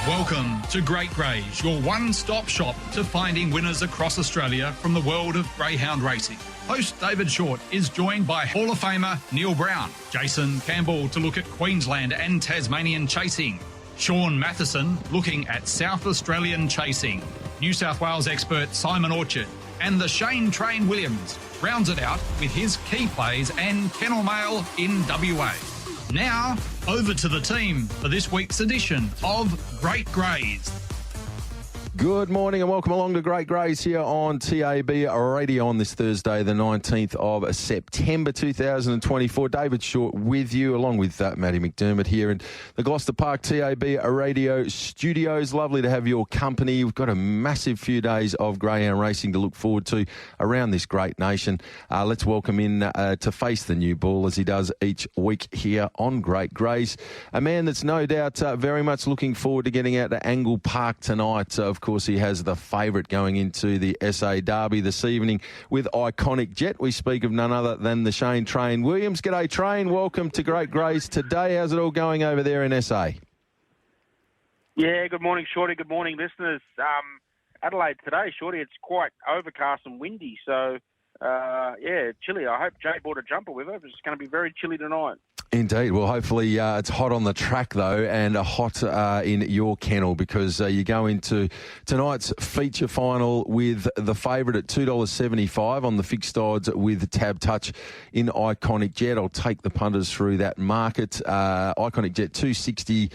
Welcome to Great Greys, your one-stop shop to finding winners across Australia from the world of greyhound racing. Host David Shortte is joined by Hall of Famer Neil Brown, Jason Campbell to look at Queensland and Tasmanian chasing, Sean Matheson looking at South Australian chasing, New South Wales expert Simon Orchard, and the Shane Train Williams rounds it out with his key plays and kennel mail in WA. Now, over to the team for this week's edition of Great Greys. Good morning and welcome along to Great Greys here on TAB Radio on this Thursday, the 19th of September 2024. David Shortte with you, along with Matty McDermott here in the Gloucester Park TAB Radio studios. Lovely to have your company. We've got a massive few days of greyhound racing to look forward to around this great nation. Let's welcome in to face the new bull as he does each week here on Great Greys. A man that's no doubt very much looking forward to getting out to Angle Park tonight. Of course, he has the favourite going into the SA Derby this evening with Iconic Jet. We speak of none other than the Shane Train Williams. G'day, Train. Welcome to Great Greys today. How's it all going over there in SA? Yeah, good morning, Shorty. Good morning, listeners. Adelaide today, Shorty, it's quite overcast and windy, so, chilly. I hope Jay brought a jumper with her. It's going to be very chilly tonight. Indeed. Well, hopefully it's hot on the track, though, and hot in your kennel, because you go into tonight's feature final with the favourite at $2.75 on the fixed odds with Tab Touch in Iconic Jet. I'll take the punters through that market. Iconic Jet, $2.60.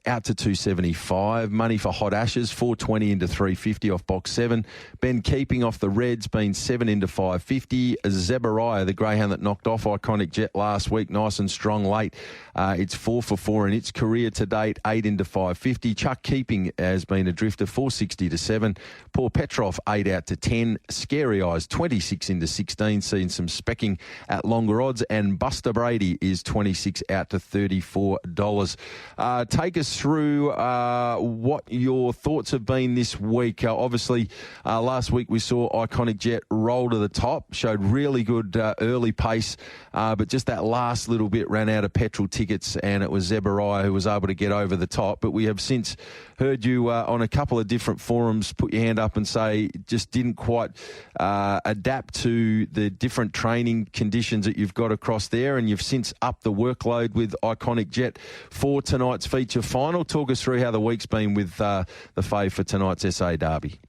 Out to $2.75. Money for Hot Ashes, $4.20 into $3.50 off box 7. Ben Keeping off the Reds, been $7 into $5.50. Zebariah, the greyhound that knocked off Iconic Jet last week, nice and strong late. It's 4 for 4 in its career to date, 8 into $5.50. Chuck Keeping has been a drifter, $4.60 to $7. Paul Petrov, 8 out to 10. Scary Eyes, 26 into 16, seeing some specking at longer odds. And Buster Brady is 26 out to $34. Take us through what your thoughts have been this week. Obviously, last week we saw Iconic Jet roll to the top, showed really good early pace, but just that last little bit ran out of petrol tickets, and it was Zebariah who was able to get over the top. But we have since heard you on a couple of different forums put your hand up and say just didn't quite adapt to the different training conditions that you've got across there, and you've since upped the workload with Iconic Jet for tonight's feature final. Talk us through how the week's been with the fave for tonight's SA Derby.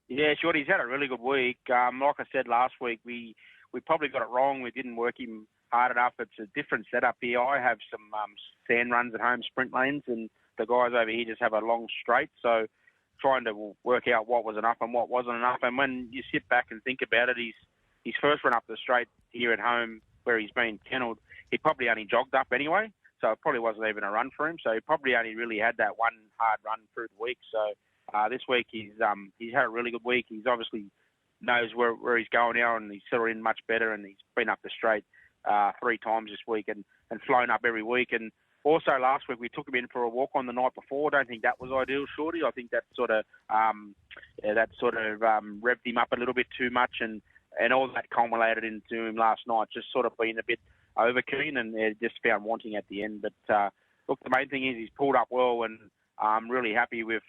Yeah, Shorty's had a really good week. Like I said last week, we probably got it wrong. We didn't work him hard enough. It's a different setup here. I have some sand runs at home, sprint lanes, and the guys over here just have a long straight. So trying to work out what was enough and what wasn't enough. And when you sit back and think about it, his first run up the straight here at home where he's been kennelled, he probably only jogged up anyway. So it probably wasn't even a run for him. So he probably only really had that one hard run through the week. So this week he's had a really good week. He's obviously knows where he's going now, and he's settled in much better, and he's been up the straight 3 times this week and flown up every week. And also last week we took him in for a walk on the night before. I don't think that was ideal, Shorty. I think that sort of revved him up a little bit too much, and all that culminated into him last night just sort of being a bit over keen, and just found wanting at the end. But look, the main thing is he's pulled up well, and I'm really happy with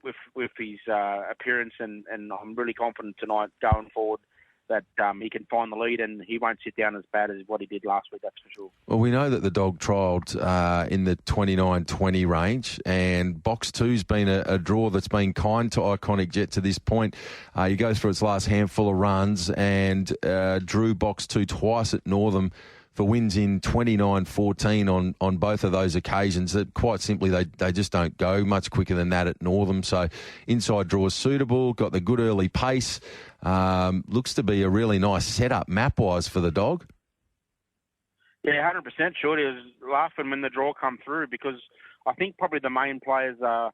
his appearance, and I'm really confident tonight going forward that he can find the lead and he won't sit down as bad as what he did last week, that's for sure. Well, we know that the dog trialled in the 29-20 range, and box 2's been a draw that's been kind to Iconic Jet to this point. He goes through its last handful of runs and drew box 2 twice at Northam for wins in 29-14 on both of those occasions. That quite simply they just don't go much quicker than that at Northam. So inside draw is suitable, got the good early pace. Looks to be a really nice setup map-wise for the dog. Yeah, 100%, Shorty. I was laughing when the draw come through, because I think probably the main players are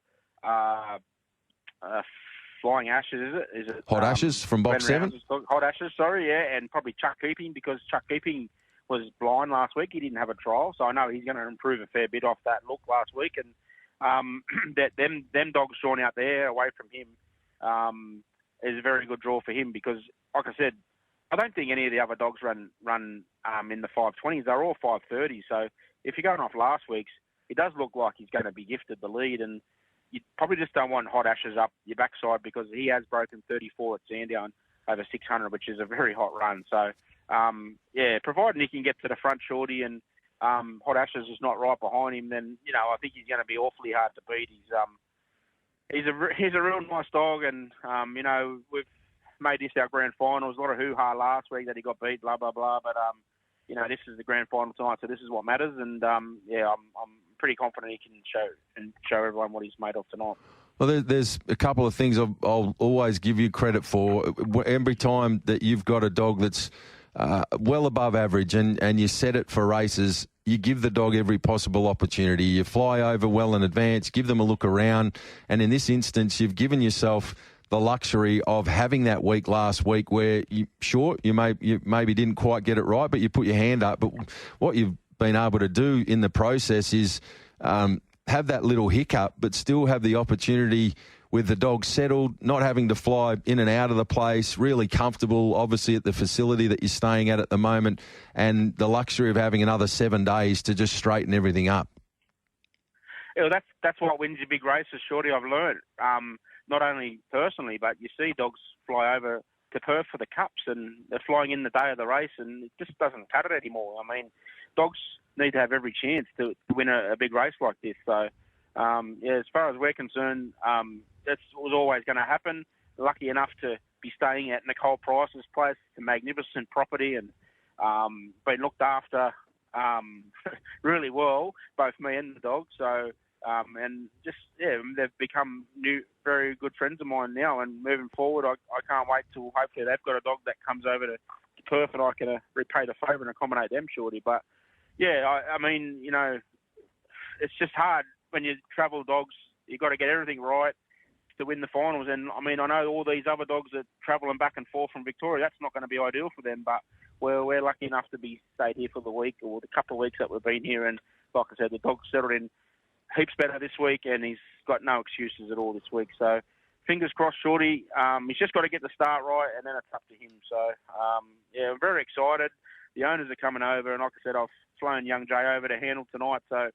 Flying Ashes, is it? Hot Ashes from box 7? Hot Ashes, sorry, yeah, and probably Chuck Keeping, because Chuck Keeping was blind last week. He didn't have a trial, so I know he's going to improve a fair bit off that look last week. And them dogs drawn out there away from him is a very good draw for him, because, like I said, I don't think any of the other dogs run in the 520s. They're all 530s. So if you're going off last week's, it does look like he's going to be gifted the lead, and you probably just don't want Hot Ashes up your backside because he has broken 34 at Sandown over 600, which is a very hot run. So, providing he can get to the front, Shorty, and Hot Ashes is not right behind him, then, I think he's going to be awfully hard to beat. He's a real nice dog, and, we've made this our grand final. There was a lot of hoo-ha last week that he got beat, blah, blah, blah, but, this is the grand final tonight, so this is what matters, and, I'm pretty confident he can show everyone what he's made of tonight. Well, there's a couple of things I'll always give you credit for. Every time that you've got a dog that's well above average and you set it for races, you give the dog every possible opportunity. You fly over well in advance, give them a look around, and in this instance, you've given yourself the luxury of having that week last week where you maybe didn't quite get it right, but you put your hand up. But what you've been able to do in the process is have that little hiccup, but still have the opportunity with the dog settled, not having to fly in and out of the place, really comfortable, obviously, at the facility that you're staying at the moment, and the luxury of having another 7 days to just straighten everything up. Yeah, that's what wins your big races, Shorty. I've learned, not only personally, but you see dogs fly over to Perth for the Cups, and they're flying in the day of the race, and it just doesn't cut it anymore. I mean, dogs need to have every chance to win a big race like this. So, as far as we're concerned, that was always going to happen. Lucky enough to be staying at Nicole Price's place. It's a magnificent property, and been looked after really well, both me and the dog. So, they've become very good friends of mine now. And moving forward, I can't wait till hopefully they've got a dog that comes over to Perth and I can repay the favour and accommodate them, Shorty. But I mean, it's just hard when you travel dogs. You've got to get everything right to win the finals. And, I mean, I know all these other dogs that travelling back and forth from Victoria, that's not going to be ideal for them. But we're lucky enough to be stayed here for the week or the couple of weeks that we've been here. And, like I said, the dog's settled in heaps better this week, and he's got no excuses at all this week. So, fingers crossed, Shorty. He's just got to get the start right, and then it's up to him. So, I'm very excited. The owners are coming over, and like I said, I've flown young Jay over to handle tonight. So,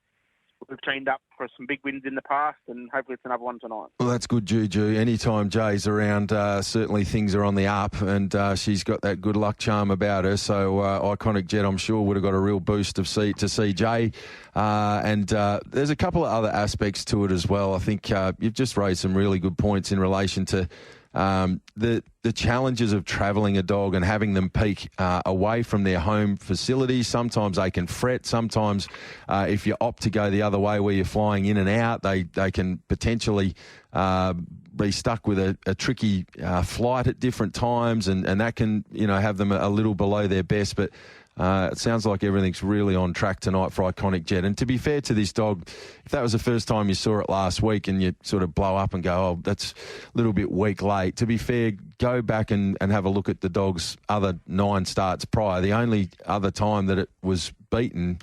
we've teamed up for some big wins in the past, and hopefully it's another one tonight. Well, that's good, Juju. Anytime Jay's around, certainly things are on the up, and she's got that good luck charm about her. So Iconic Jet, I'm sure, would have got a real boost to see Jay. And there's a couple of other aspects to it as well. I think you've just raised some really good points in relation to the challenges of travelling a dog and having them peak away from their home facilities. Sometimes they can fret. Sometimes if you opt to go the other way where you're flying in and out, they can potentially be stuck with a tricky flight at different times, and that can have them a little below their best. But it sounds like everything's really on track tonight for Iconic Jet. And to be fair to this dog, if that was the first time you saw it last week and you sort of blow up and go, oh, that's a little bit week late, to be fair, go back and have a look at the dog's other 9 starts prior. The only other time that it was beaten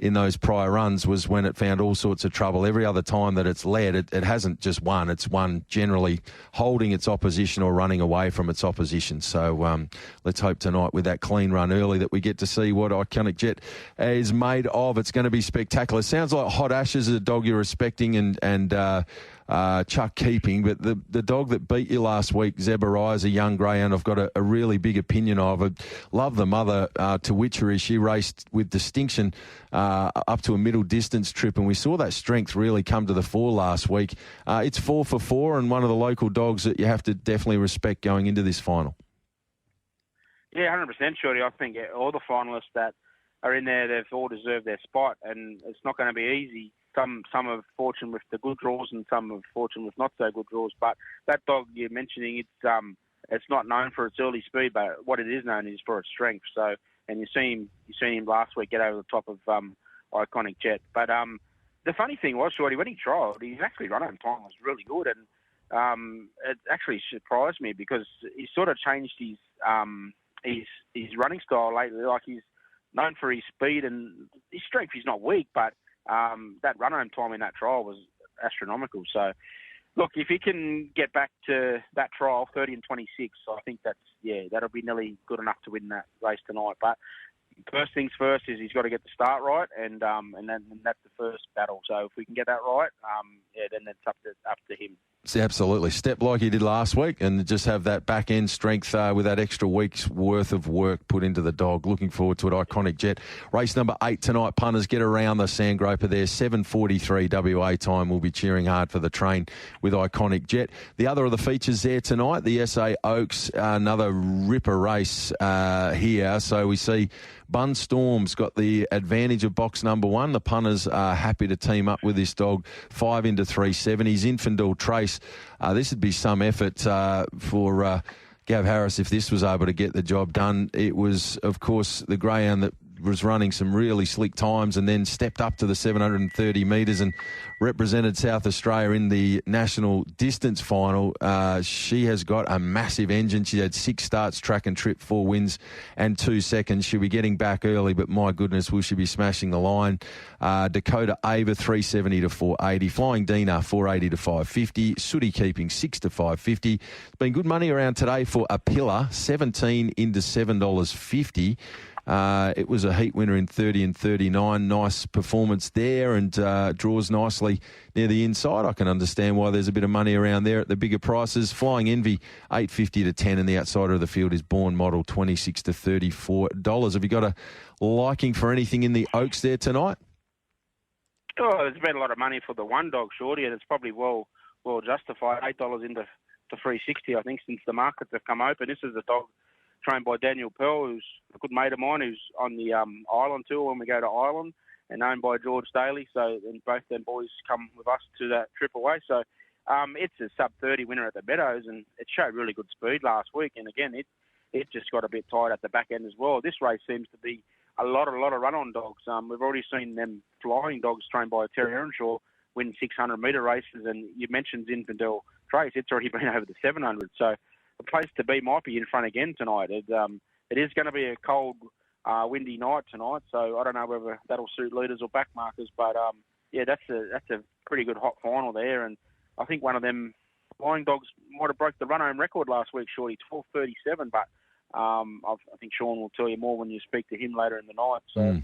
in those prior runs was when it found all sorts of trouble. Every other time that it's led, it hasn't just won. It's won generally holding its opposition or running away from its opposition. So let's hope tonight with that clean run early that we get to see what Iconic Jet is made of. It's going to be spectacular. Sounds like Hot Ashes is a dog you're respecting and Chuck keeping, but the dog that beat you last week, Zebarai, is a young greyhound I've got a really big opinion of. I love the mother to Witchery. She raced with distinction up to a middle distance trip, and we saw that strength really come to the fore last week. It's 4 for 4 and one of the local dogs that you have to definitely respect going into this final. Yeah, 100%, Shorty. I think all the finalists that are in there, they've all deserved their spot, and it's not going to be easy. Some have fortune with the good draws and some have fortune with not so good draws. But that dog you're mentioning, it's not known for its early speed, but what it is known is for its strength. So, and you seen him last week get over the top of Iconic Jet. But the funny thing was, Shorty, when he trialled, his actually run-home time was really good, and it actually surprised me because he sort of changed his running style lately. Like, he's known for his speed and his strength. He's not weak, but that run-home time in that trial was astronomical. So, look, if he can get back to that trial, 30 and 26, I think that'll be nearly good enough to win that race tonight. But first things first is he's got to get the start right, and that's the first battle. So if we can get that right, then it's up to him. Absolutely. Step like he did last week and just have that back end strength with that extra week's worth of work put into the dog. Looking forward to it. Iconic Jet. Race number 8 tonight. Punters, get around the Sandgroper there. 7:43 WA time. We'll be cheering hard for the train with Iconic Jet. The other of the features there tonight, the SA Oaks, another ripper race here. So we see Bun Storm's got the advantage of box number 1. The punters are happy to team up with this dog. 5 into 370s. Infidel Trace. This would be some effort for Gav Harris if this was able to get the job done. It was, of course, the greyhound that was running some really slick times and then stepped up to the 730 metres and represented South Australia in the national distance final. She has got a massive engine. She had 6 starts, track and trip, 4 wins and 2 seconds. She'll be getting back early, but my goodness, will she be smashing the line. Dakota Ava, 370 to 480. Flying Dina, 480 to 550. Sooty Keeping, 6 to 550. It's been good money around today for a pillar, 17 into $7.50. It was a heat winner in 30 and 39. Nice performance there and draws nicely near the inside. I can understand why there's a bit of money around there at the bigger prices. Flying Envy, 850 to 10, and the outsider of the field is Born Model, 26 to $34. Have you got a liking for anything in the Oaks there tonight? Oh, there's been a lot of money for the one dog, Shorty, and it's probably well justified. $8 into $360, I think, since the markets have come open. This is a dog trained by Daniel Pearl, who's a good mate of mine, who's on the Island tour when we go to Ireland, and owned by George Daly. So then both them boys come with us to that trip away. So it's a sub-30 winner at the Meadows, and it showed really good speed last week. And again, it just got a bit tight at the back end as well. This race seems to be a lot of run-on dogs. We've already seen them flying dogs trained by Terry Earnshaw win 600-metre races, and you mentioned Infidel Trace. It's already been over the 700. So the place to be might be in front again tonight. It is going to be a cold, windy night tonight, so I don't know whether that'll suit leaders or backmarkers. But that's a pretty good hot final there, and I think one of them flying dogs might have broke the run-home record last week, Shorty, 12:37. But I think Sean will tell you more when you speak to him later in the night. So.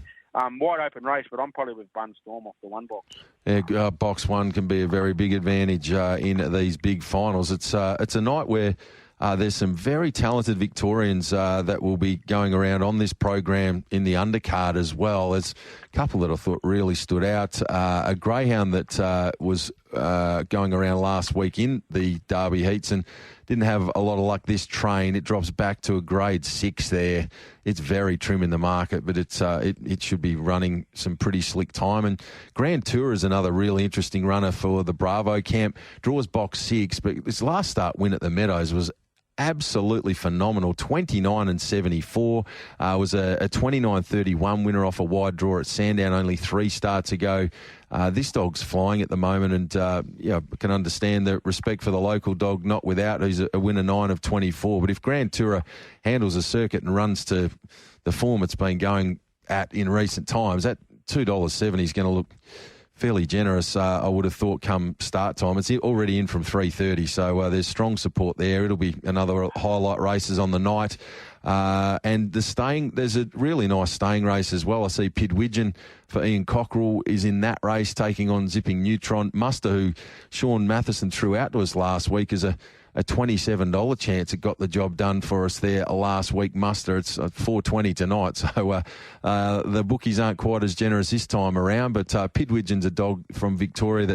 Wide open race, but I'm probably with Bun Storm off the one box. Yeah, box 1 can be a very big advantage in these big finals. It's a night where there's some very talented Victorians that will be going around on this program in the undercard as well. There's a couple that I thought really stood out. A greyhound that was going around last week in the Derby heats and didn't have a lot of luck this train. It drops back to a grade 6 there. It's very trim in the market, but it should be running some pretty slick time. And Grand Tour is another really interesting runner for the Bravo camp. Draws box 6, but this last start win at the Meadows was absolutely phenomenal. 29 and 74 was a 29-31 winner off a wide draw at Sandown only 3 starts ago. This dog's flying at the moment, and can understand the respect for the local dog, not without. He's a winner 9 of 24. But if Grand Tour handles a circuit and runs to the form it's been going at in recent times, that $2.70 is going to look fairly generous, I would have thought, come start time. It's already in from 3:30, so there's strong support there. It'll be another highlight races on the night. And there's a really nice staying race as well. I see Pidwidgeon for Ian Cockrell is in that race, taking on Zipping Neutron. Muster, who Sean Matheson threw out to us last week, is a $27 chance. It got the job done for us there last week. Muster, it's $4.20 tonight. So the bookies aren't quite as generous this time around. But Pidwidgeon's a dog from Victoria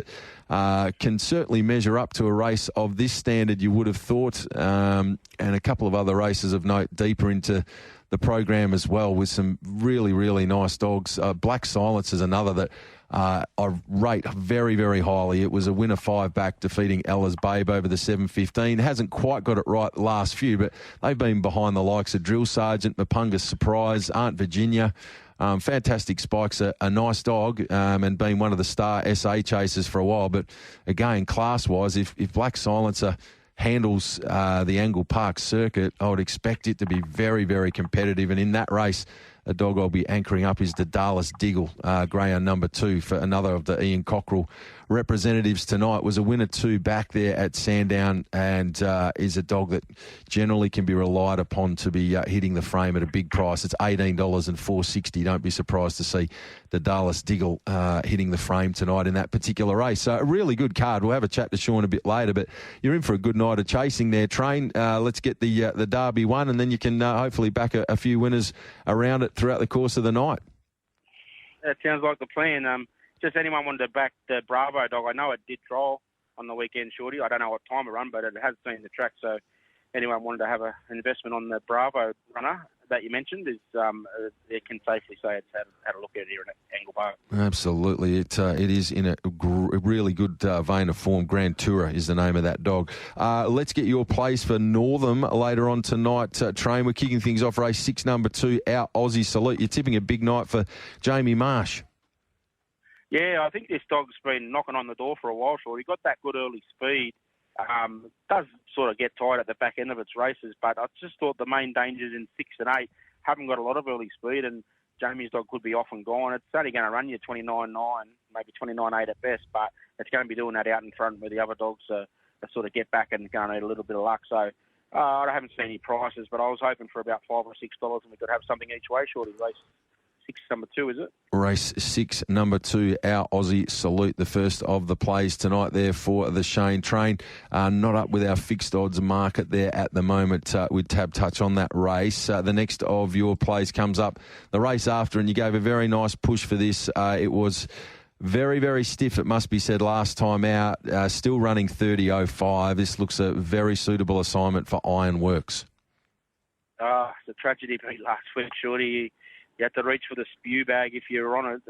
that can certainly measure up to a race of this standard, you would have thought. And a couple of other races of note deeper into the program as well, with some really, really nice dogs. Black Silence is another that I rate very, very highly. It was a winner 5 back, defeating Ella's Babe over the 7:15. Hasn't quite got it right the last few, but they've been behind the likes of Drill Sergeant, Mapunga's Surprise, Aunt Virginia. Fantastic Spike's a nice dog, and been one of the star SA chasers for a while. But again, class-wise, if Black Silencer handles the Angle Park circuit, I would expect it to be very, very competitive. And in that race, a dog I'll be anchoring up is the Dallas Diggle, greyhound number 2 for another of the Ian Cockrell representatives tonight. Was a winner 2 back there at Sandown, and is a dog that generally can be relied upon to be hitting the frame at a big price. It's $18 and $4.60. Don't be surprised to see the Dallas Diggle hitting the frame tonight in that particular race. So a really good card. We'll have a chat to Sean a bit later, but you're in for a good night of chasing there, Train. Let's get the Derby one, and then you can hopefully back a few winners around it throughout the course of the night. That sounds like the plan. Just anyone wanted to back the Bravo dog. I know it did trial on the weekend, Shorty. I don't know what time it run, but it has seen the track. So anyone wanted to have an investment on the Bravo runner that you mentioned, it can safely say it's had a look at it here at Angle Park. Absolutely. It is in a really good vein of form. Grand Tourer is the name of that dog. Let's get your place for Northam later on tonight. Train, we're kicking things off race 6, number 2, Our Aussie Salute. You're tipping a big night for Jamie Marsh. Yeah, I think this dog's been knocking on the door for a while, Shorty. He got that good early speed. Does sort of get tired at the back end of its races, but I just thought the main dangers in 6 and 8 haven't got a lot of early speed, and Jamie's dog could be off and gone. It's only going to run you 29.9, maybe 29.8 at best, but it's going to be doing that out in front where the other dogs sort of get back and going to need a little bit of luck. So I haven't seen any prices, but I was hoping for about $5 or $6, and we could have something each way, Shorty. Race 6, number 2, is it? Race 6, number 2, Our Aussie Salute, the first of the plays tonight there for the Shane Train. Not up with our fixed odds market there at the moment. We'd touch on that race. The next of your plays comes up the race after, and you gave a very nice push for this. It was very, very stiff, it must be said, last time out. Still running 30.05. This looks a very suitable assignment for Ironworks. It's a tragedy beat last week, Shorty. You had to reach for the spew bag if you were on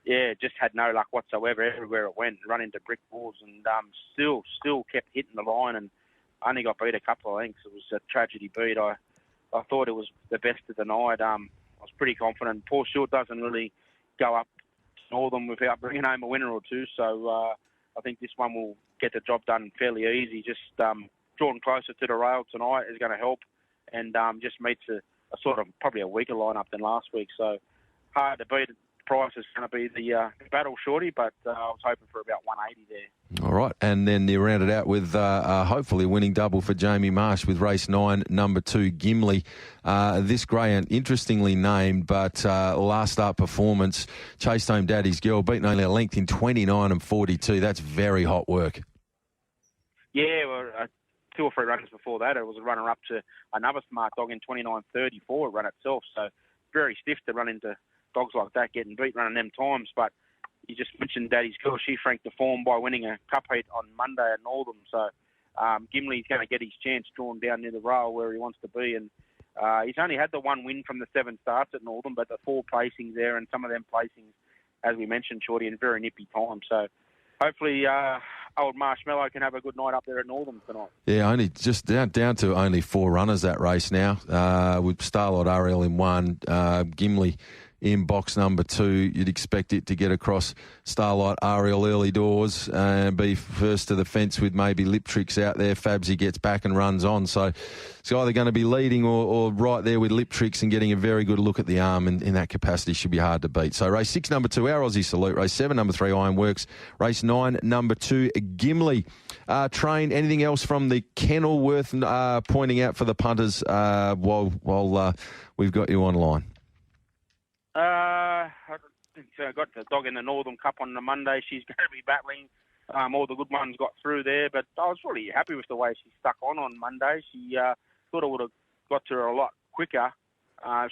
it. Just had no luck whatsoever everywhere it went. Run into brick walls and still kept hitting the line and only got beat a couple of lengths. It was a tragedy beat. I thought it was the best of the night. I was pretty confident. Poor Shortte doesn't really go up to Northern without bringing home a winner or two. So I think this one will get the job done fairly easy. Just drawn closer to the rail tonight is going to help, and just meets a sort of probably a weaker lineup than last week. So hard to beat. Price is going to be the battle, Shorty, but I was hoping for about 180 there. All right, and then you round it out with hopefully a winning double for Jamie Marsh with race 9, number 2, Gimli. This greyhound, interestingly named, but last start performance, chased home Daddy's Girl, beaten only a length in 29 and 42. That's very hot work. Yeah, well, 2 or 3 runners before that, it was a runner-up to another smart dog in 29.34 run itself. So very stiff to run into dogs like that getting beat running them times. But you just mentioned Daddy's Girl. She franked the form by winning a cup heat on Monday at Northern. So Gimli's going to get his chance drawn down near the rail where he wants to be. And he's only had the 1 win from the 7 starts at Northern, but the 4 placings there, and some of them placings, as we mentioned, Shorty, in very nippy time. So hopefully old Marshmallow can have a good night up there at Northern tonight. Yeah, only just down to only 4 runners that race now, with Starlight Ariel in 1, Gimli in box number 2. You'd expect it to get across Starlight Ariel early doors and be first to the fence with maybe Lip Tricks out there. Fabsy gets back and runs on. So it's either going to be leading or right there with Lip Tricks and getting a very good look at the arm, and in that capacity should be hard to beat. So race 6, number 2, Our Aussie Salute. Race 7, number 3, Ironworks. Race 9, number 2, Gimli. Train, anything else from the kennel worth pointing out for the punters while we've got you online? I got the dog in the Northern Cup on the Monday. She's going to be battling. All the good ones got through there, but I was really happy with the way she stuck on Monday. She thought I would have got to her a lot quicker.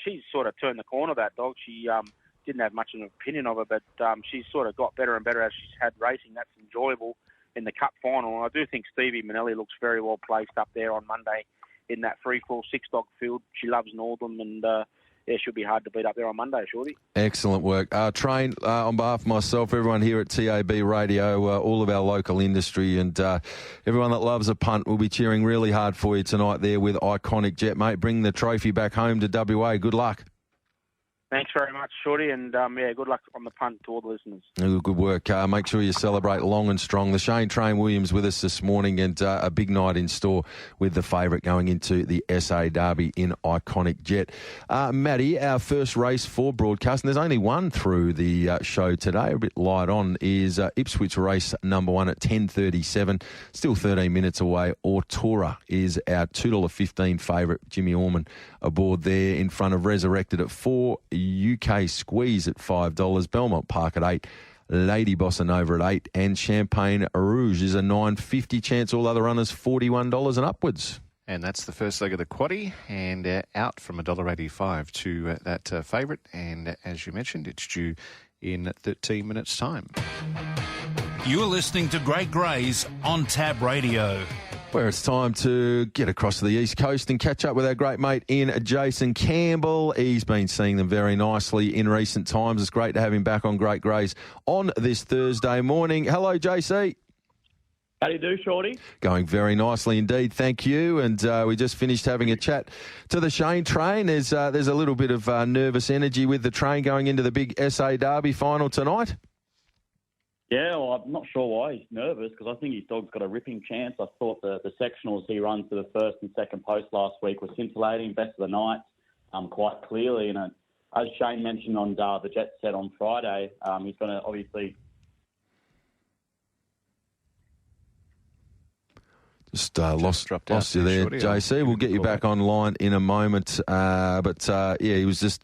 She's sort of turned the corner, that dog. She didn't have much of an opinion of her, but she's sort of got better and better as she's had racing. That's enjoyable in the Cup final. And I do think Stevie Manelli looks very well placed up there on Monday in that free-fall 6-dog field. She loves Northern, and she'll be hard to beat up there on Monday, Shorty. Excellent work. Train, on behalf of myself, everyone here at TAB Radio, all of our local industry, and everyone that loves a punt will be cheering really hard for you tonight there with Iconic Jet, mate. Bring the trophy back home to WA. Good luck. Thanks very much, Shorty, and good luck on the punt to all the listeners. Good work. Make sure you celebrate long and strong. The Shane Train Williams with us this morning, and a big night in store with the favourite going into the SA Derby in Iconic Jet. Matty, our first race for broadcast, and there's only one through the show today, a bit light on, is Ipswich race number 1 at 10:37. Still 13 minutes away. Autora is our $2.15 favourite. Jimmy Orman aboard there in front of Resurrected at 4. UK Squeeze at $5, Belmont Park at 8, Lady Bossa Nova at 8, and Champagne Rouge is a $9.50 chance. All other runners $41 and upwards. And that's the first leg of the quaddie, and out from $1.85 to that favourite. And as you mentioned, it's due in 13 minutes' time. You're listening to Great Greys on Tab Radio, Where it's time to get across to the East Coast and catch up with our great mate in Jason Campbell. He's been seeing them very nicely in recent times. It's great to have him back on Great Greys on this Thursday morning. Hello, JC. How do you do, Shorty? Going very nicely indeed, thank you. And we just finished having a chat to the Shane Train. There's a little bit of nervous energy with the train going into the big SA Derby final tonight. Yeah, well, I'm not sure why he's nervous, because I think his dog's got a ripping chance. I thought the sectionals he runs to the first and second post last week were scintillating, best of the night, quite clearly. And as Shane mentioned on the Jet Set on Friday, he's going to obviously... Just lost you there, JC. We'll get you back online in a moment. He was just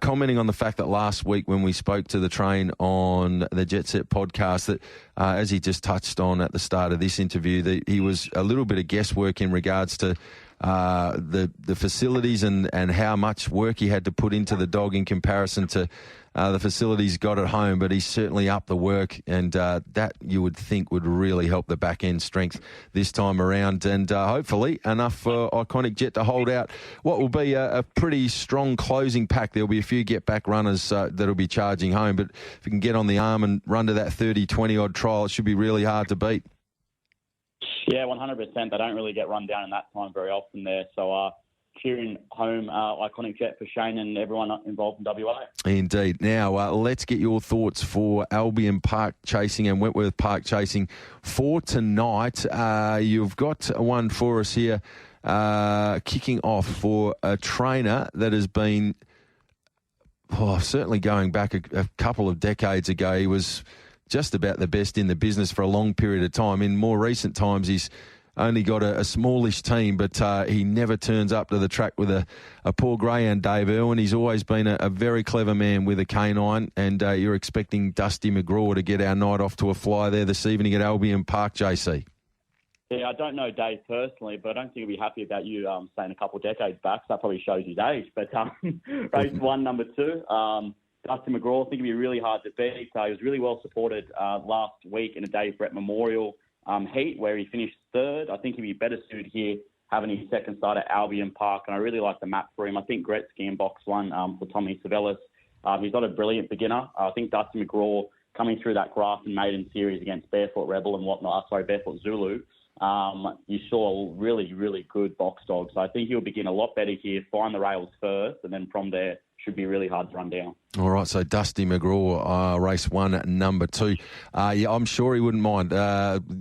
commenting on the fact that last week when we spoke to the train on the Jet Set podcast, that as he just touched on at the start of this interview, that he was a little bit of guesswork in regards to the facilities and how much work he had to put into the dog in comparison to the facilities got at home, but he's certainly upped the work, and that you would think would really help the back end strength this time around, and hopefully enough for Iconic Jet to hold out what will be a pretty strong closing pack. There'll be a few get back runners that'll be charging home, but if you can get on the arm and run to that 30-20 odd trial, it should be really hard to beat. Yeah, 100%. They don't really get run down in that time very often there. So cheering home Iconic Jet for Shane and everyone involved in WA. Indeed. Now, let's get your thoughts for Albion Park Chasing and Wentworth Park Chasing for tonight. You've got one for us here kicking off for a trainer that has been certainly going back a couple of decades ago. He was just about the best in the business for a long period of time. In more recent times, he's only got a smallish team, but he never turns up to the track with a poor greyhound, Dave Irwin. He's always been a very clever man with a canine, and you're expecting Dusty McGraw to get our night off to a fly there this evening at Albion Park, JC. Yeah, I don't know Dave personally, but I don't think he'll be happy about you saying a couple of decades back. So that probably shows his age. But race 1, number 2, Dusty McGraw, I think it'd be really hard to beat. He was really well supported last week in a Dave Brett Memorial heat where he finished 3rd. I think he'd be better suited here having his second start at Albion Park, and I really like the map for him. I think Gretzky in box 1 for Tommy Savellis. He's not a brilliant beginner. I think Dusty McGraw coming through that Grafton Maiden series against Barefoot Rebel and Barefoot Zulu, you saw really, really good box dogs. So I think he'll begin a lot better here, find the rails first, and then from there should be really hard to run down. All right, so Dusty McGraw, race 1, number 2. I'm sure he wouldn't mind.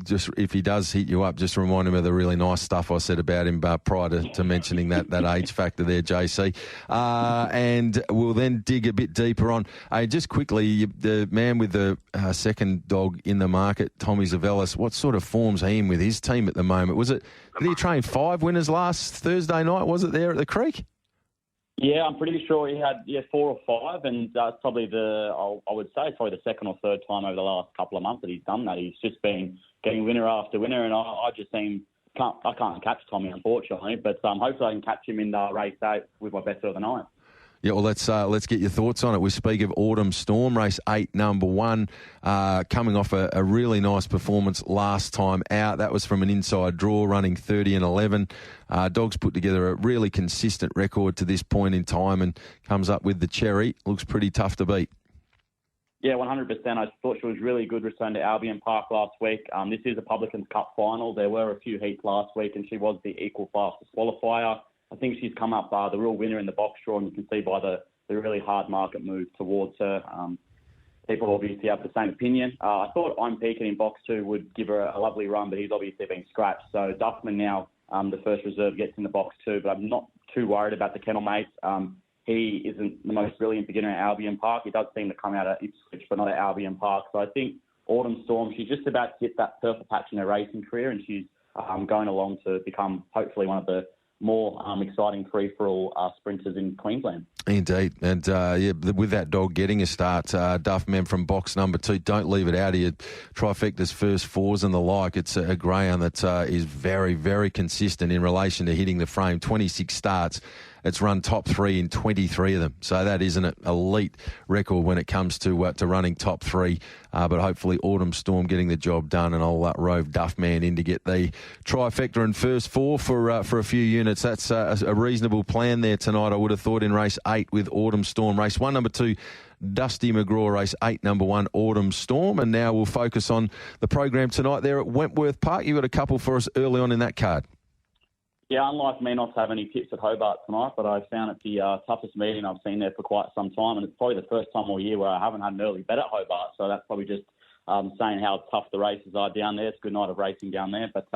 Just if he does hit you up, just remind him of the really nice stuff I said about him prior to mentioning that age factor there, JC. And we'll then dig a bit deeper on. Just quickly, the man with the second dog in the market, Tommy Zavellis, what sort of form's he in with his team at the moment? Did he train 5 winners last Thursday night, was it, there at the Creek? Yeah, I'm pretty sure he had 4 or 5, and that's probably I would say it's probably the second or third time over the last couple of months that he's done that. He's just been getting winner after winner, and I just can't catch Tommy, unfortunately, but hopefully I can catch him in race 8 with my best of the night. Yeah, well, let's get your thoughts on it. We speak of Autumn Storm, race 8, number 1, coming off a really nice performance last time out. That was from an inside draw, running 30 and 11. Dogs put together a really consistent record to this point in time and comes up with the cherry. Looks pretty tough to beat. Yeah, 100%. I thought she was really good return to Albion Park last week. This is a Publicans Cup final. There were a few heats last week, and she was the equal fastest qualifier. I think she's come up the real winner in the box draw, and you can see by the the really hard market move towards her. People obviously have the same opinion. I thought I'm Peaking in box 2 would give her a lovely run, but he's obviously been scratched. So Duffman now, the first reserve, gets in the box 2, but I'm not too worried about the kennel mates. He isn't the most brilliant beginner at Albion Park. He does seem to come out at Ipswich, but not at Albion Park. So I think Autumn Storm, she's just about to hit that purple patch in her racing career, and she's going along to become hopefully one of the more exciting free-for-all sprinters in Queensland. Indeed. And, with that dog getting a start, Duffman from box number 2, don't leave it out here. Trifecta's first fours and the like. It's a greyhound that is very, very consistent in relation to hitting the frame. 26 starts. It's run top 3 in 23 of them. So that is an elite record when it comes to running top 3. But hopefully Autumn Storm getting the job done, and I'll rove Duffman in to get the trifecta and first 4 for a few units. That's a reasonable plan there tonight, I would have thought, in race 8 with Autumn Storm. Race 1, number 2, Dusty McGraw. Race 8, number 1, Autumn Storm. And now we'll focus on the program tonight there at Wentworth Park. You've got a couple for us early on in that card. Yeah, unlike me not to have any tips at Hobart tonight, but I found it the toughest meeting I've seen there for quite some time, and it's probably the first time all year where I haven't had an early bet at Hobart, so that's probably just saying how tough the races are down there. It's a good night of racing down there, but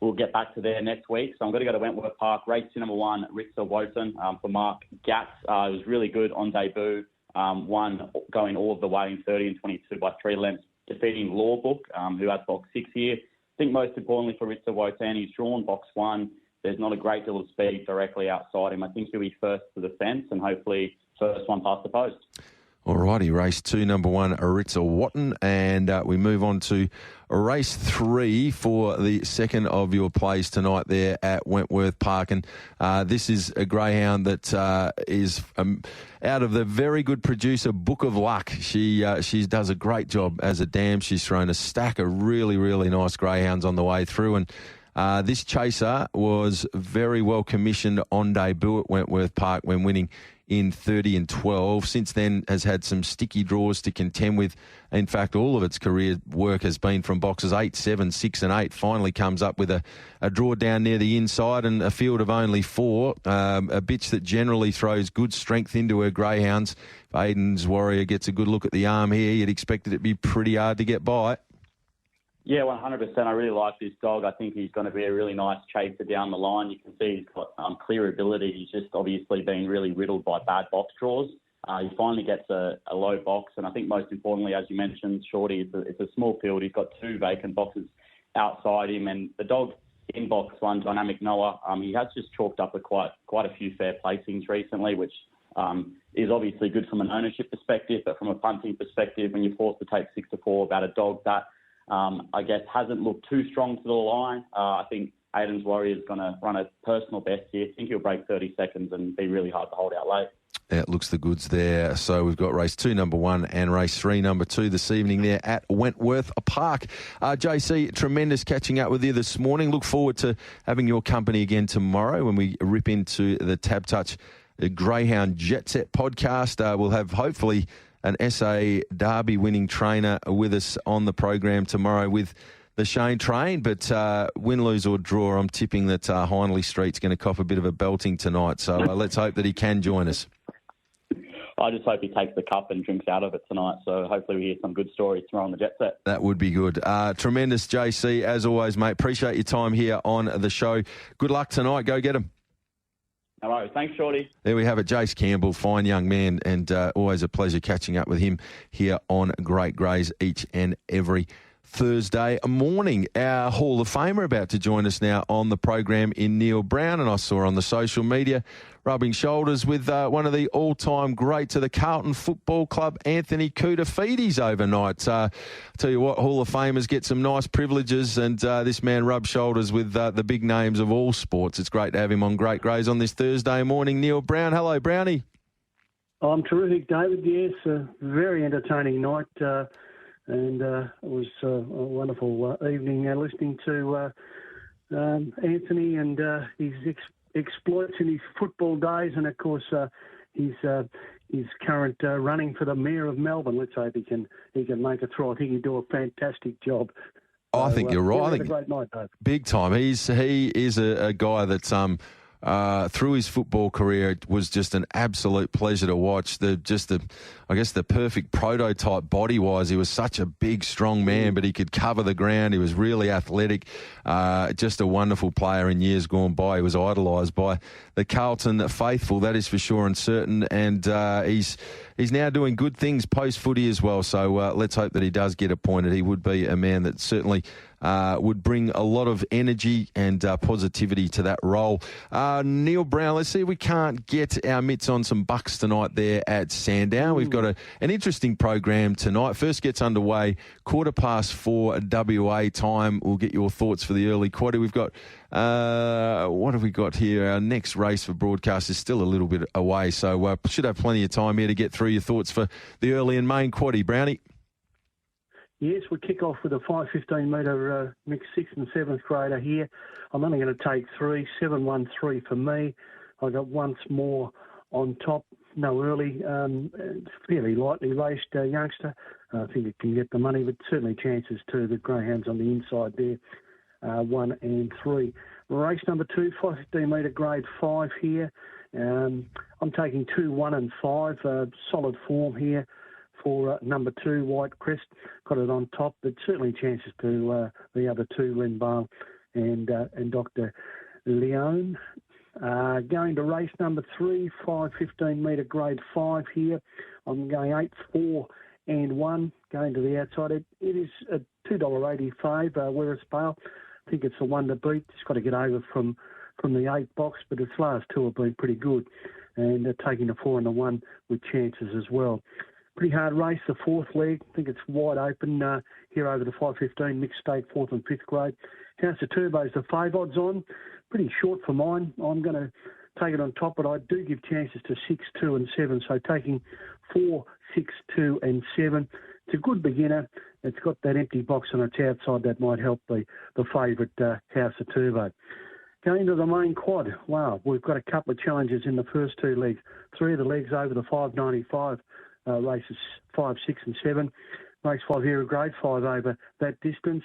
we'll get back to there next week. So I'm going to go to Wentworth Park. Race 2, number 1, Ritza Wotan for Mark Gatz. It was really good on debut. Won going all of the way in 30 and 22 by 3 lengths, defeating Lawbook, who has box 6 here. I think most importantly for Ritza Wotan, he's drawn box 1. There's not a great deal of speed directly outside him. I think he'll be first to the fence and hopefully first one past the post. All righty, race 2, number 1, Aritza Watton, and we move on to race 3 for the second of your plays tonight there at Wentworth Park. And this is a greyhound that is out of the very good producer Book of Luck. She does a great job as a dam. She's thrown a stack of really, really nice greyhounds on the way through, and this chaser was very well commissioned on debut at Wentworth Park when winning in 30 and 12. Since then has had some sticky draws to contend with. In fact, all of its career work has been from boxes 8, 7, 6 and 8. Finally comes up with a draw down near the inside and a field of only 4. A bitch that generally throws good strength into her greyhounds. If Aiden's Warrior gets a good look at the arm here, you'd expect it to be pretty hard to get by. Yeah, 100%. I really like this dog. I think he's going to be a really nice chaser down the line. You can see he's got clear ability. He's just obviously been really riddled by bad box draws. He finally gets a low box, and I think most importantly, as you mentioned, Shorty, it's a small field. He's got 2 vacant boxes outside him, and the dog in box 1, Dynamic Noah, he has just chalked up with quite a few fair placings recently, which is obviously good from an ownership perspective, but from a punting perspective, when you're forced to take 6-4 about a dog that I guess hasn't looked too strong to the line. I think Aiden's Warrior is going to run a personal best here. I think he'll break 30 seconds and be really hard to hold out late. Yeah, it looks the goods there. So we've got race 2, number 1, and race 3, number 2 this evening there at Wentworth Park. JC, tremendous catching up with you this morning. Look forward to having your company again tomorrow when we rip into the Tab Touch Greyhound Jet Set podcast. We'll have hopefully an SA Derby winning trainer with us on the program tomorrow with the Shane train. But win, lose or draw, I'm tipping that Hindley Street's going to cop a bit of a belting tonight. So let's hope that he can join us. I just hope he takes the cup and drinks out of it tonight. So hopefully we hear some good stories tomorrow on the Jet Set. That would be good. Tremendous, JC, as always, mate. Appreciate your time here on the show. Good luck tonight. Go get him. All right, thanks, Shorty. There we have it, Jace Campbell, fine young man, and always a pleasure catching up with him here on Great Greys each and every Thursday morning. Our Hall of Famer about to join us now on the program in Neil Brown, and I saw on the social media rubbing shoulders with one of the all-time greats of the Carlton Football Club, Anthony Koutafidis, overnight. Tell you what, Hall of Famers get some nice privileges, and this man rubs shoulders with the big names of all sports. It's great to have him on Great Greys on this Thursday morning. Neil Brown, hello, Brownie. I'm terrific, David. Yes, a very entertaining night, and it was a wonderful evening listening to Anthony and his exploits in his football days, and of course his current running for the Mayor of Melbourne. Let's hope he can make it through. I think he'll do a fantastic job. I think you're right. I think a great night, Dave. Big time. He is a guy that's through his football career. It was just an absolute pleasure to watch. The perfect prototype body-wise. He was such a big, strong man, but he could cover the ground. He was really athletic. Just a wonderful player in years gone by. He was idolised by the Carlton faithful, that is for sure and certain. And he's now doing good things post-footy as well. So let's hope that he does get appointed. He would be a man that certainly would bring a lot of energy and positivity to that role. Neil Brown, let's see if we can't get our mitts on some bucks tonight there at Sandown. We've got an interesting program tonight. First gets underway 4:15 WA time. We'll get your thoughts for the early quaddy. We've got, what have we got here? Our next race for broadcast is still a little bit away, so should have plenty of time here to get through your thoughts for the early and main quaddy. Brownie? Yes, we kick off with a 5:15 metre mixed 6th and 7th grader here. I'm only going to take 3, 7-1-3 for me. I got once more on top, no early, fairly lightly raced youngster. I think it can get the money, but certainly chances to the greyhounds on the inside there, 1 and 3. Race number 2, 5:15 metre grade 5 here. I'm taking 2, 1 and 5, solid form here. For number 2, White Crest, got it on top, but certainly chances to the other 2, Renbale and Dr. Leone. Going to race number 3, 5:15 metre grade 5 here. I'm going 8, 4 and 1, going to the outside. It is a $2.85 Werris-Bale. I think it's the one to beat. It's got to get over from the 8 box, but its last 2 have been pretty good. And taking the 4 and the 1 with chances as well. Pretty hard race, the 4th leg. I think it's wide open here over the 5:15 mixed stake 4th and 5th grade. House of Turbo's the fave odds on. Pretty short for mine. I'm going to take it on top, but I do give chances to 6, 2 and 7. So taking 4, 6, 2 and 7. It's a good beginner. It's got that empty box on its outside that might help the favourite House of Turbo. Going to the main quad. Wow, we've got a couple of challenges in the first 2 legs. 3 of the legs over the 5.95. Races 5, 6 and 7. Race 5 here, a grade 5 over that distance.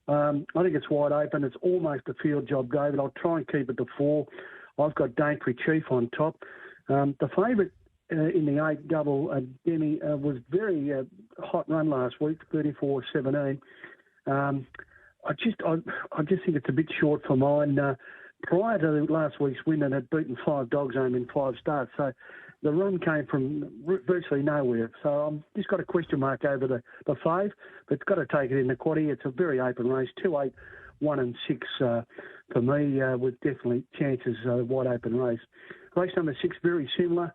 I think it's wide open. It's almost a field job, David. I'll try and keep it to 4. I've got Daintree Chief on top. The favourite in the 8 double, Demi, was very hot run last week, 34-17. I just think it's a bit short for mine. Prior to last week's win, it had beaten 5 dogs home in 5 starts. So the run came from virtually nowhere. So I've just got a question mark over the fave, but it's got to take it in the quaddie. It's a very open race, 2, 8, 1 and 6 for me, with definitely chances, wide open race. Race number 6, very similar.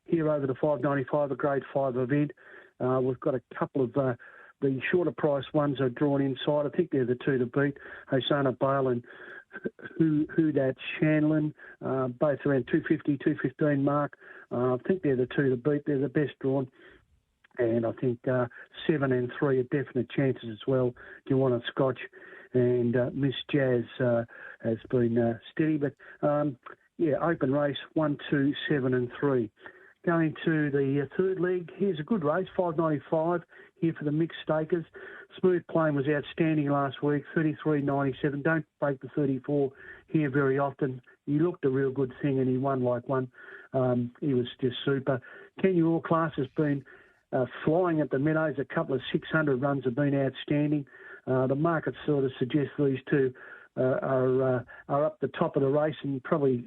Here over the 5.95, a grade 5 event. We've got a couple of the shorter price ones are drawn inside. I think they're the 2 to beat, Hosanna Bale and Who That Shanlin, both around 250, 215 mark. I think they're the 2 to beat. They're the best drawn. And I think 7 and 3 are definite chances as well if you want a scotch. And Miss Jazz has been steady. But, open race, 1, 2, 7 and 3. Going to the 3rd leg, here's a good race, 5.95 here for the mixed stakers. Smooth Plane was outstanding last week, 33.97. Don't break the 34 here very often. He looked a real good thing and he won like one. He was just super. Kenya All Class has been flying at the Meadows. A couple of 600 runs have been outstanding. The market sort of suggests these 2 are up the top of the race and probably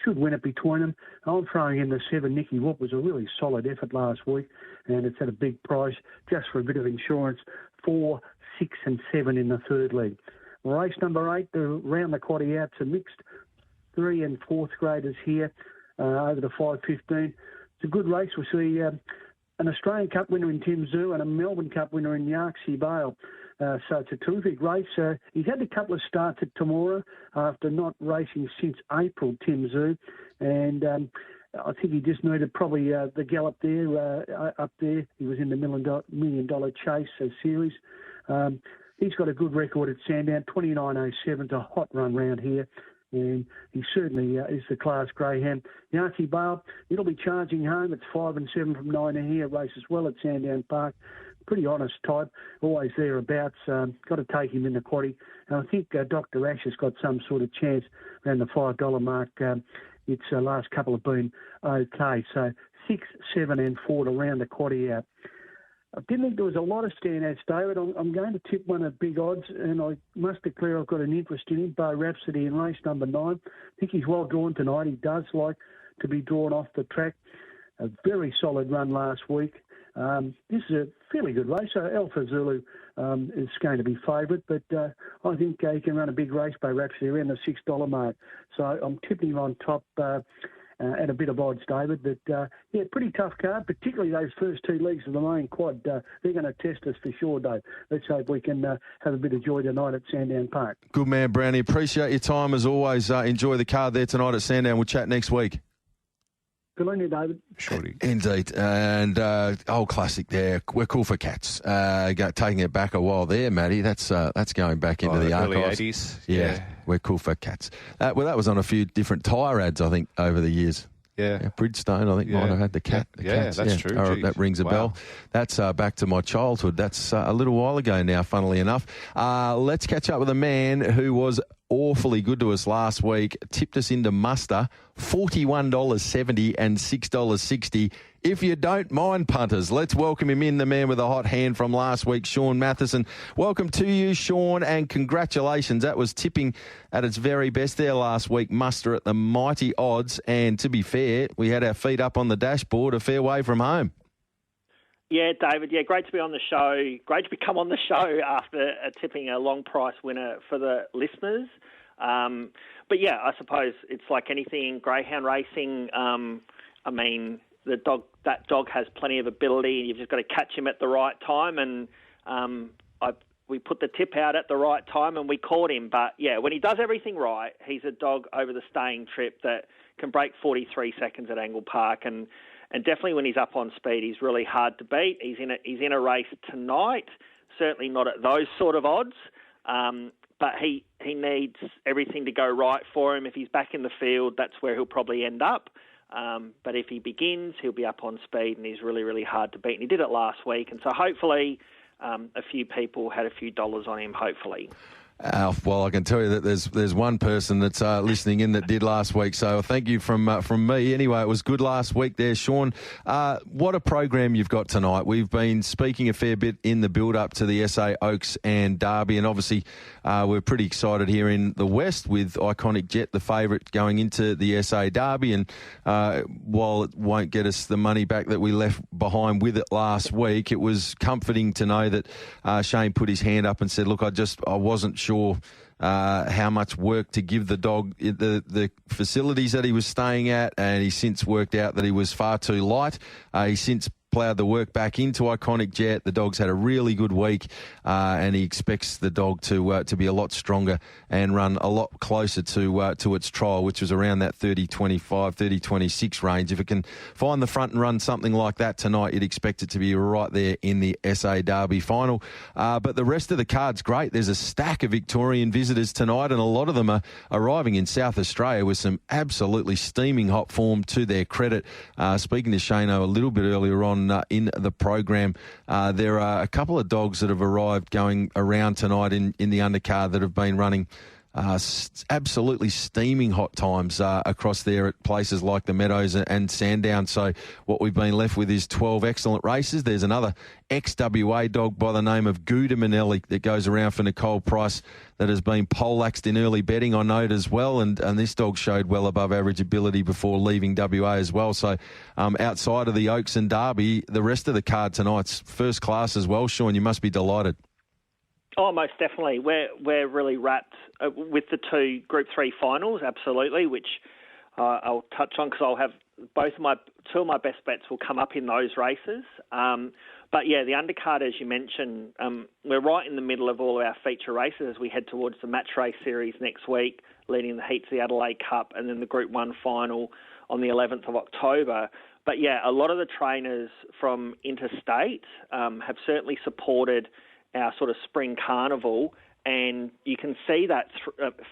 should win it between them. I'm throwing in the 7, Nicky Whoop. Was a really solid effort last week and it's at a big price just for a bit of insurance. 4, 6 and 7 in the 3rd leg. Race number 8, round the quaddie out to mixed 3 and 4th graders here over the 5.15. It's a good race. We see an Australian Cup winner in Tim Zoo and a Melbourne Cup winner in Yarksy Bale. So it's a terrific race. He's had a couple of starts at Temora after not racing since April, Tim Zoo. And I think he just needed probably the gallop there, up there. He was in the $1 million chase series. He's got a good record at Sandown, 29.07, a hot run round here. And he certainly is the class greyhound. Yarksy Bale, it'll be charging home. It's 5 and 7 from 9 and here. Races well at Sandown Park. pretty honest type, always thereabouts. Got to take him in the quaddie. And I think Dr. Ash has got some sort of chance around the $5 mark. Its last couple have been okay. So 6, 7 and 4 to round the quaddie out. I didn't think there was a lot of standouts, David. I'm going to tip one at big odds, and I must declare I've got an interest in him, Bo Rhapsody in race number 9. I think he's well drawn tonight. He does like to be drawn off the track. A very solid run last week. This is a fairly good race. So Alpha Zulu is going to be favourite, but I think he can run a big race, Bo Rhapsody, around the $6 mark. So I'm tipping him on top at a bit of odds, David. But, pretty tough card, particularly those first 2 legs of the main quad. They're going to test us for sure, Dave. Let's hope we can have a bit of joy tonight at Sandown Park. Good man, Brownie. Appreciate your time as always. Enjoy the card there tonight at Sandown. We'll chat next week. Good on you, David. Shortte. Indeed. And old classic there. We're cool for cats. Taking it back a while there, Matty. That's going back into the early archives. 80s. Yeah, we're cool for cats. That was on a few different tyre ads, I think, over the years. Yeah. Bridgestone, I think, might have had the cat. The cats. That's true. That rings a bell. That's back to my childhood. That's a little while ago now, funnily enough. Let's catch up with a man who was awfully good to us last week, tipped us into muster, $41.70 and $6.60. If you don't mind, punters, let's welcome him in, the man with a hot hand from last week, Sean Matheson. Welcome to you, Sean, and congratulations. That was tipping at its very best there last week, muster at the mighty odds. And to be fair, we had our feet up on the dashboard a fair way from home. Yeah, David. Yeah, great to be on the show. Great to become on the show after tipping a long price winner for the listeners. But yeah, I suppose it's like anything in greyhound racing. I mean, that dog has plenty of ability, and you've just got to catch him at the right time. And we put the tip out at the right time, and we caught him. But yeah, when he does everything right, he's a dog over the staying trip that can break 43 seconds at Angle Park, and definitely when he's up on speed, he's really hard to beat. He's in a race tonight, certainly not at those sort of odds, but he needs everything to go right for him. If he's back in the field, that's where he'll probably end up. But if he begins, he'll be up on speed, and he's really, really hard to beat. And he did it last week, and so hopefully a few people had a few dollars on him, hopefully. Well, I can tell you that there's one person that's listening in that did last week, so thank you from me. Anyway, it was good last week there, Sean. What a program you've got tonight. We've been speaking a fair bit in the build-up to the SA Oaks and Derby, and obviously we're pretty excited here in the West with Iconic Jet, the favourite, going into the SA Derby, and while it won't get us the money back that we left behind with it last week, it was comforting to know that Shane put his hand up and said, look, I wasn't sure how much work to give the dog, the facilities that he was staying at, and he's since worked out that he was far too light. He's since ploughed the work back into Iconic Jet. The dog's had a really good week, and he expects the dog to be a lot stronger and run a lot closer to its trial, which was around that 30-25, 30-26 range. If it can find the front and run something like that tonight, you'd expect it to be right there in the SA Derby final. But the rest of the card's great. There's a stack of Victorian visitors tonight, and a lot of them are arriving in South Australia with some absolutely steaming hot form to their credit. Speaking to Shano a little bit earlier on, in the program, there are a couple of dogs that have arrived going around tonight in the undercard that have been running absolutely steaming hot times across there at places like the Meadows and Sandown. So what we've been left with is 12 excellent races. There's another ex-WA dog by the name of Gouda Manelli that goes around for Nicole Price that has been poleaxed in early betting, I note, as well. And this dog showed well above average ability before leaving WA as well. So outside of the Oaks and Derby, the rest of the card tonight's first class as well. Sean, you must be delighted. Oh, most definitely. We're really wrapped with the 2 Group 3 finals, absolutely, which I'll touch on because I'll have two of my best bets will come up in those races. But yeah, the undercard, as you mentioned, we're right in the middle of all of our feature races as we head towards the match race series next week, leading the heats of the Adelaide Cup and then the Group 1 final on the 11th of October. But yeah, a lot of the trainers from interstate have certainly supported our sort of spring carnival, and you can see that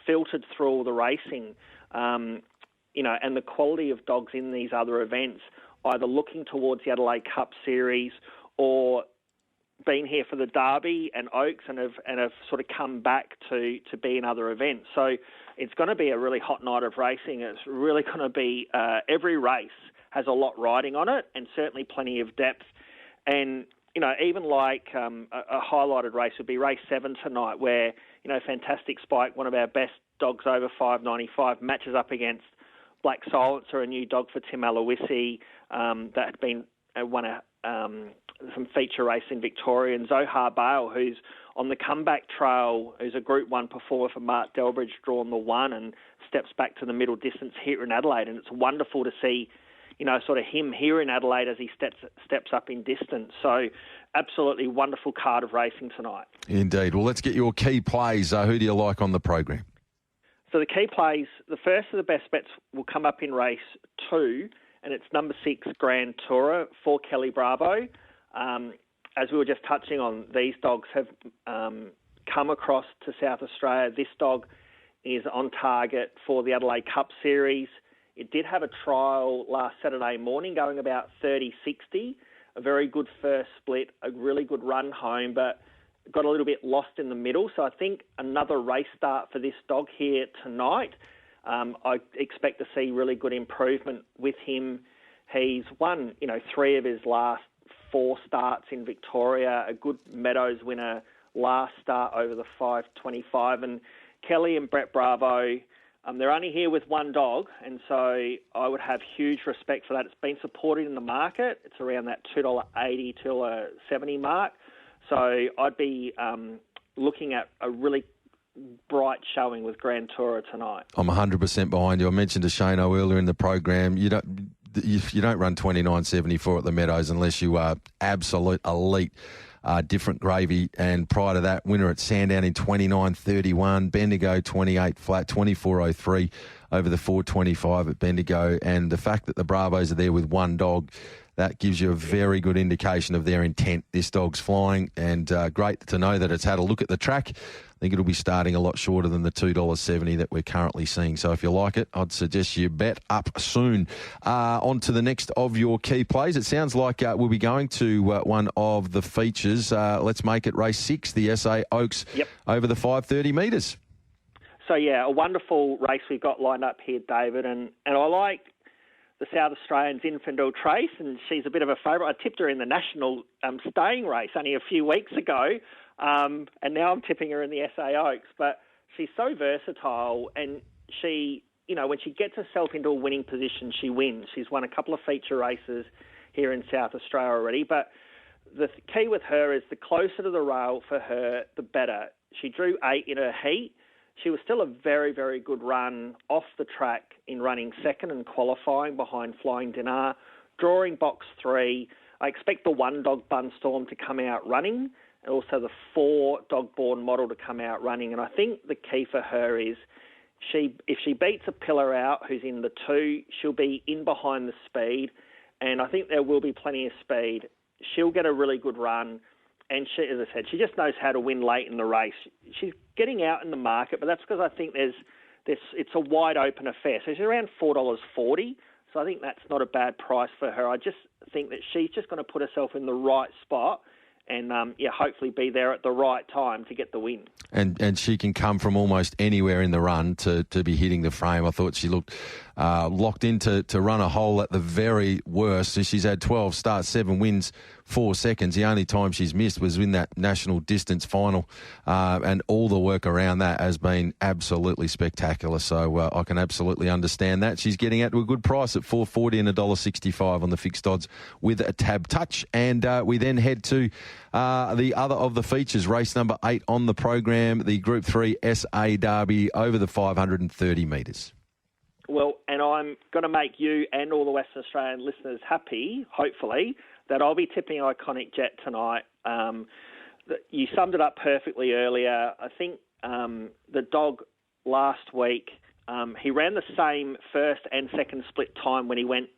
filtered through all the racing, and the quality of dogs in these other events, either looking towards the Adelaide Cup series or been here for the Derby and Oaks and have sort of come back to be in other events. So it's going to be a really hot night of racing. It's really going to be every race has a lot riding on it and certainly plenty of depth. And, even like a highlighted race would be race 7 tonight where, Fantastic Spike, one of our best dogs over 5.95, matches up against Black Silencer, a new dog for Tim Aloisi that had been won some feature race in Victoria, and Zohar Bale, who's on the comeback trail, who's a Group 1 performer for Mark Delbridge, drawn the 1 and steps back to the middle distance here in Adelaide. And it's wonderful to see, sort of him here in Adelaide as he steps up in distance. So absolutely wonderful card of racing tonight. Indeed. Well, let's get your key plays. Who do you like on the program? So the key plays, the first of the best bets will come up in race 2, and it's number 6, Grand Tourer for Kelly Bravo. As we were just touching on, these dogs have come across to South Australia. This dog is on target for the Adelaide Cup Series. It did have a trial last Saturday morning going about 30-60, a very good first split, a really good run home, but got a little bit lost in the middle. So I think another race start for this dog here tonight. I expect to see really good improvement with him. He's won, 3 of his last 4 starts in Victoria, a good Meadows winner last start over the 5.25. And Kelly and Brett Bravo, they're only here with 1 dog, and so I would have huge respect for that. It's been supported in the market. It's around that $2.80, $2.70 mark. So I'd be looking at a really bright showing with Grand Tourer tonight. I'm 100% behind you. I mentioned to Shano earlier in the program, you don't run 29.74 at the Meadows unless you are absolute elite. Different gravy, and prior to that, winner at Sandown in 29.31, Bendigo 28 flat, 24.03 over the 4.25 at Bendigo, and the fact that the Bravos are there with 1 dog, that gives you a very good indication of their intent. This dog's flying, and great to know that it's had a look at the track. I think it'll be starting a lot shorter than the $2.70 that we're currently seeing. So if you like it, I'd suggest you bet up soon. On to the next of your key plays. It sounds like we'll be going to one of the features. Let's make it race 6, the SA Oaks, over the 530 metres. So, a wonderful race we've got lined up here, David. And I like the South Australian's Infidel Trace, and she's a bit of a favourite. I tipped her in the national staying race only a few weeks ago. And now I'm tipping her in the SA Oaks, but she's so versatile, and she, when she gets herself into a winning position, she wins. She's won a couple of feature races here in South Australia already, but the key with her is the closer to the rail for her, the better. She drew 8 in her heat. She was still a very, very good run off the track in running second and qualifying behind Flying Dinar, drawing box 3. I expect the 1 dog Bunstorm to come out running, and also the 4 dog Born Model to come out running. And I think the key for her is if she beats a pillar out who's in the 2, she'll be in behind the speed, and I think there will be plenty of speed. She'll get a really good run, and she, as I said, she just knows how to win late in the race. She's getting out in the market, but that's because I think it's a wide open affair. So she's around $4.40. So I think that's not a bad price for her. I just think that she's just going to put herself in the right spot and hopefully be there at the right time to get the win. And she can come from almost anywhere in the run to be hitting the frame. I thought she looked locked in to run a hole at the very worst. So she's had 12 starts, 7 wins, 4 seconds. The only time she's missed was in that national distance final, and all the work around that has been absolutely spectacular. So I can absolutely understand that. She's getting out to a good price at $4.40 and $1.65 on the fixed odds with a tab touch. And we then head to the other of the features, race number 8 on the program, the Group 3 SA Derby over the 530 metres. Well, and I'm going to make you and all the Western Australian listeners happy, hopefully, that I'll be tipping Iconic Jet tonight. You summed it up perfectly earlier. I think the dog last week, he ran the same first and second split time when he went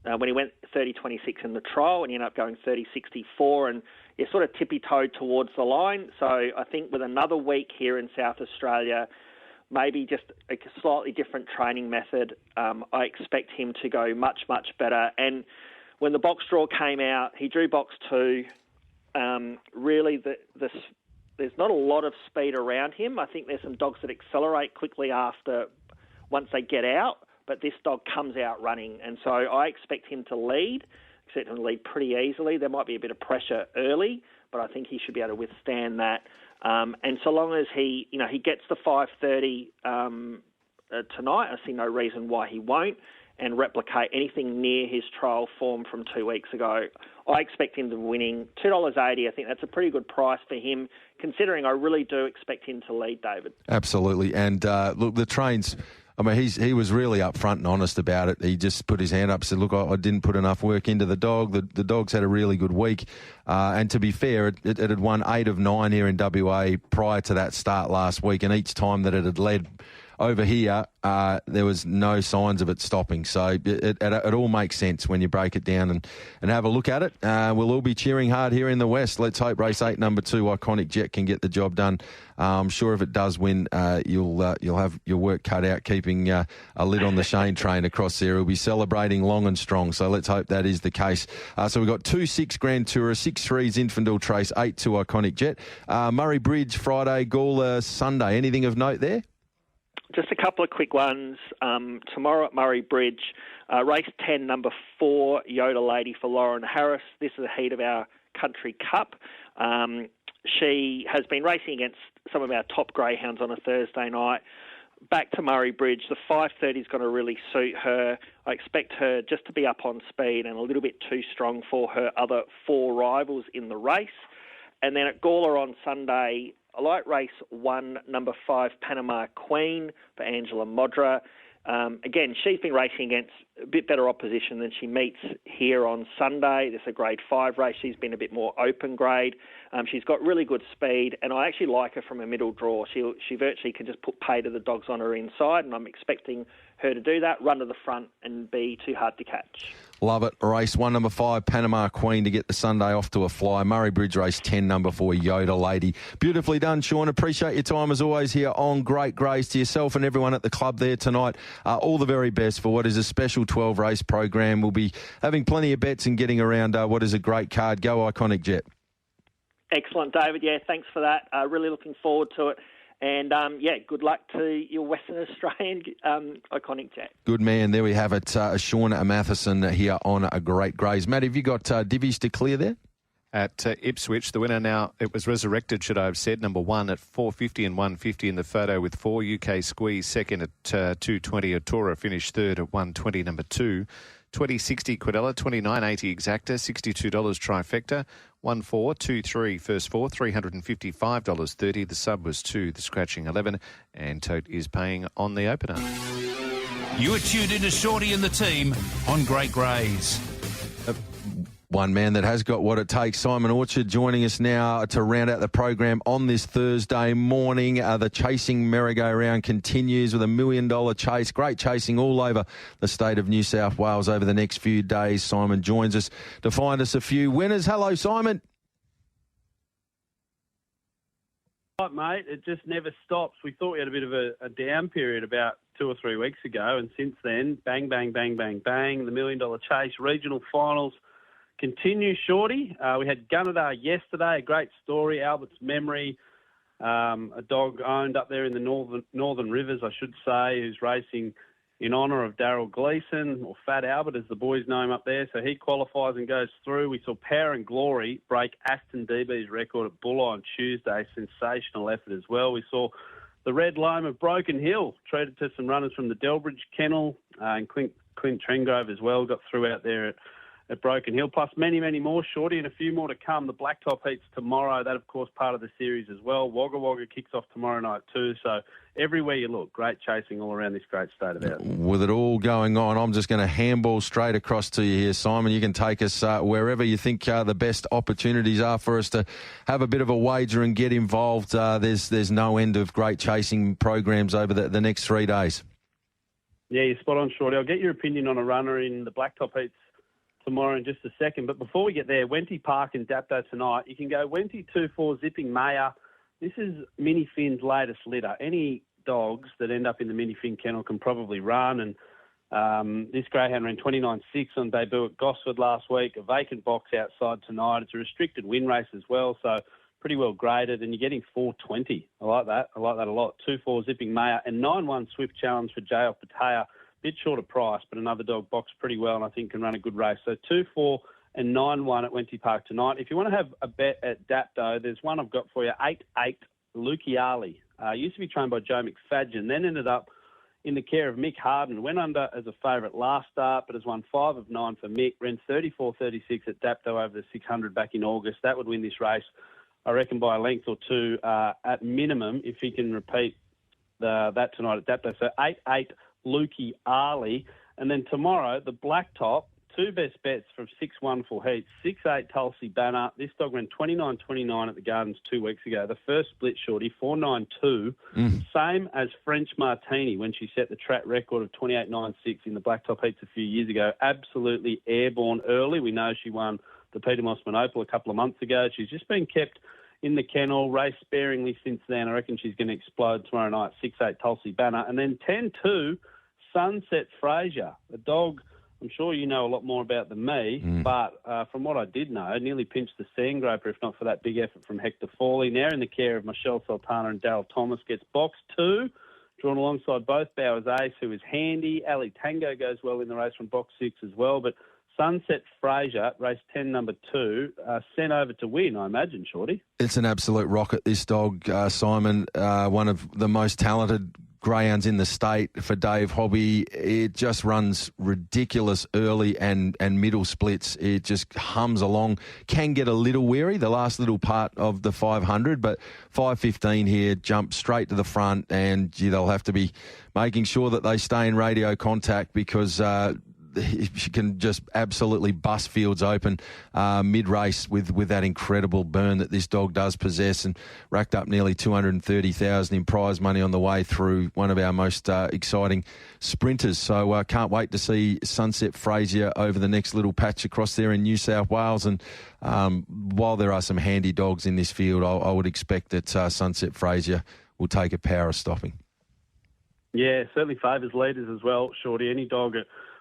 30.26 in the trial, and he ended up going 30.64, and he sort of tippy-toed towards the line. So I think with another week here in South Australia, maybe just a slightly different training method, I expect him to go much, much better. And when the box draw came out, he drew box 2. really there's not a lot of speed around him. I think there's some dogs that accelerate quickly once they get out, but this dog comes out running, and so I expect him to lead. Pretty easily. There might be a bit of pressure early, but I think he should be able to withstand that. And so long as he gets the 5:30 tonight, I see no reason why he won't, and replicate anything near his trial form from 2 weeks ago. I expect him to be winning $2.80. I think that's a pretty good price for him, considering I really do expect him to lead, David. Absolutely. And look, the trains, I mean, he was really upfront and honest about it. He just put his hand up and said, look, I didn't put enough work into the dog. The dog's had a really good week. And to be fair, it had won 8 of 9 here in WA prior to that start last week. And each time that it had led over here, there was no signs of it stopping. So it all makes sense when you break it down and have a look at it. We'll all be cheering hard here in the West. Let's hope race 8, number 2, Iconic Jet, can get the job done. I'm sure if it does win, you'll have your work cut out keeping a lid on the Shane train across there. He'll be celebrating long and strong. So let's hope that is the case. So we've got 2-6 Grand Tourer, 6-3 Zinfandel Trace, 8-2 Iconic Jet. Murray Bridge Friday, Gawler Sunday. Anything of note there? Just a couple of quick ones. Tomorrow at Murray Bridge, race 10, number 4, Yoda Lady for Lauren Harris. This is a heat of our Country Cup. She has been racing against some of our top greyhounds on a Thursday night. Back to Murray Bridge, the 5:30 is going to really suit her. I expect her just to be up on speed and a little bit too strong for her other 4 rivals in the race. And then at Gawler on Sunday, I like race 1, number 5, Panama Queen for Angela Modra. Again, she's been racing against a bit better opposition than she meets here on Sunday. This is a grade 5 race. She's been a bit more open grade. She's got really good speed, and I actually like her from a middle draw. She virtually can just put pay to the dogs on her inside, and I'm expecting her to do that, run to the front and be too hard to catch. Love it. Race 1, number 5, Panama Queen to get the Sunday off to a fly. Murray Bridge race 10, number 4, Yoda Lady. Beautifully done, Sean. Appreciate your time as always here on Great Greys. To yourself and everyone at the club there tonight, all the very best for what is a special 12-race program. We'll be having plenty of bets and getting around what is a great card. Go Iconic Jet. Excellent, David. Yeah, thanks for that. Really looking forward to it. And, good luck to your Western Australian Iconic Jet. Good man. There we have it. Sean Matheson here on a Great Greys. Matt, have you got divvies to clear there? At Ipswich, the winner now, it was Resurrected, should I have said, number 1 at 4.50 and 1.50 in the photo with 4. UK Squeeze second at 2.20. Atora finished third at 1.20, number 2. 20.60 Quadella, 29.80 Exacta, $62 Trifecta, 1.423 first 4, $355.30. The sub was 2, the scratching 11, and Tote is paying on the opener. You are tuned into Shortte and the team on Great Greys. One man that has got what it takes, Simon Orchard, joining us now to round out the program on this Thursday morning. The chasing merry-go-round continues with $1 million chase. Great chasing all over the state of New South Wales over the next few days. Simon joins us to find us a few winners. Hello, Simon. Right, mate, it just never stops. We thought we had a bit of a down period about 2 or 3 weeks ago, and since then, bang, bang, bang, bang, bang, the $1 million chase, regional finals continue, Shorty. We had Gunnedah yesterday, a great story, Albert's Memory, a dog owned up there in the Northern Rivers, I should say, who's racing in honour of Daryl Gleeson, or Fat Albert as the boys know him up there. So he qualifies and goes through. We saw Power and Glory break Aston DB's record at Bulla on Tuesday. Sensational effort as well. We saw the Red Loam of Broken Hill treated to some runners from the Delbridge Kennel, and Clint Trengrove as well got through out there at Broken Hill, plus many, many more, Shorty, and a few more to come. The Blacktop heats tomorrow. That, of course, part of the series as well. Wagga Wagga kicks off tomorrow night too. So everywhere you look, great chasing all around this great state of ours. With it all going on, I'm just going to handball straight across to you here, Simon. You can take us wherever you think the best opportunities are for us to have a bit of a wager and get involved. There's no end of great chasing programs over the next 3 days. Yeah, you're spot on, Shorty. I'll get your opinion on a runner in the Blacktop heats tomorrow in just a second. But before we get there, Wenty Park and Dapto tonight. You can go Wenty 2-4 Zipping Mayor. This is Mini Finn's latest litter. Any dogs that end up in the Mini Finn kennel can probably run, and This greyhound ran 29.6 on debut at Gosford last week, a vacant box outside tonight. It's a restricted win race as well, so pretty well graded, and you're getting 4.20. I like that. I like that a lot. 2-4 Zipping Mayor and 9-1 Swift Challenge for J.L. Patea. Bit short of price, but another dog boxed pretty well and I think can run a good race. So 2-4 and 9-1 at Wenty Park tonight. If you want to have a bet at Dapto, there's one I've got for you, 8-8 Lukiali. Used to be trained by Joe McFadgen, then ended up in the care of Mick Harden. Went under as a favourite last start, but has won 5 of 9 for Mick. Ran 34.36 at Dapto over the 600 back in August. That would win this race, I reckon, by a length or two at minimum, if he can repeat that tonight at Dapto. So 8-8 Lukey Ali. And then tomorrow, the Blacktop, 2 best bets from 6-1 for heats. 6-8 Tulsi Banner. This dog ran 29.29 at the Gardens 2 weeks ago. The first split, Shorty, 4.92. Same as French Martini when she set the track record of 28.96 in the Blacktop heats a few years ago. Absolutely airborne early. We know she won the Peter Moss Monopoly a couple of months ago. She's just been kept in the kennel, raced sparingly since then. I reckon she's going to explode tomorrow night. 6-8 Tulsi Banner. And then 10-2 Sunset Fraser, a dog I'm sure you know a lot more about than me, but from what I did know, nearly pinched the Sandgroper if not for that big effort from Hector Fawley. Now in the care of Michelle Sultana and Daryl Thomas, gets box 2, drawn alongside both Bowers Ace, who is handy. Ali Tango goes well in the race from box 6 as well, but Sunset Fraser, race 10, number 2, sent over to win, I imagine, Shorty. It's an absolute rocket, this dog, Simon. One of the most talented greyhounds in the state for Dave Hobby. It just runs ridiculous early and middle splits. It just hums along. Can get a little weary, the last little part of the 500, but 5.15 here, jump straight to the front, and they'll have to be making sure that they stay in radio contact because she can just absolutely bust fields open mid-race with that incredible burn that this dog does possess, and racked up nearly 230,000 in prize money on the way through one of our most exciting sprinters. So can't wait to see Sunset Fraser over the next little patch across there in New South Wales. And while there are some handy dogs in this field, I would expect that Sunset Fraser will take a power stopping. Yeah, certainly favours leaders as well, Shorty. Any dog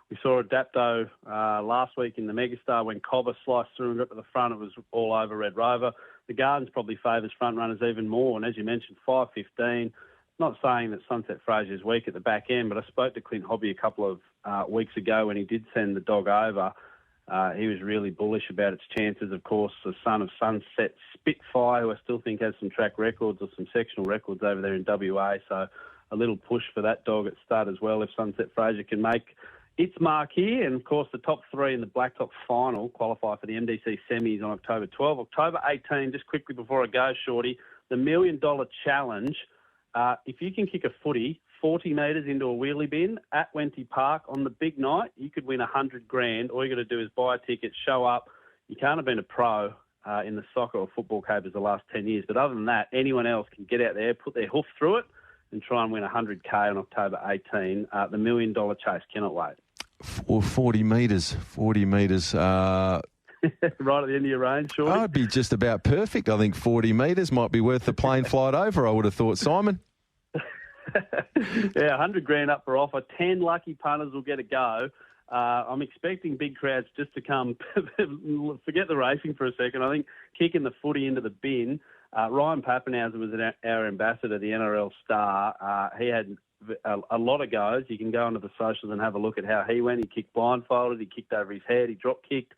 we saw at Dapto last week in the Megastar when Cobber sliced through and got to the front, it was all over Red Rover. The Gardens probably favours front runners even more, and as you mentioned, 5.15. Not saying that Sunset Fraser is weak at the back end, but I spoke to Clint Hobby a couple of weeks ago when he did send the dog over. He was really bullish about its chances. Of course, the son of Sunset Spitfire, who I still think has some track records or some sectional records over there in WA, so a little push for that dog at start as well if Sunset Fraser can make its mark here. And, of course, the top 3 in the Blacktop final qualify for the MDC semis on October 12. October 18, just quickly before I go, Shorty, the $1 Million Challenge. If you can kick a footy 40 metres into a wheelie bin at Wenty Park on the big night, you could win $100,000. All you got to do is buy a ticket, show up. You can't have been a pro in the soccer or football capers the last 10 years. But other than that, anyone else can get out there, put their hoof through it, and try and win $100,000 on October 18. The $1 Million Chase. Cannot wait. 40 metres. 40 metres. Right at the end of your range, Shorty. I'd be just about perfect. I think 40 metres might be worth the plane flight over, I would have thought, Simon. Yeah, $100,000 up for offer. 10 lucky punters will get a go. I'm expecting big crowds just to come. Forget the racing for a second. I think kicking the footy into the bin. Ryan Pappenhauser was our ambassador, the NRL star. He had a lot of goes. You can go onto the socials and have a look at how he went. He kicked blindfolded. He kicked over his head. He drop kicked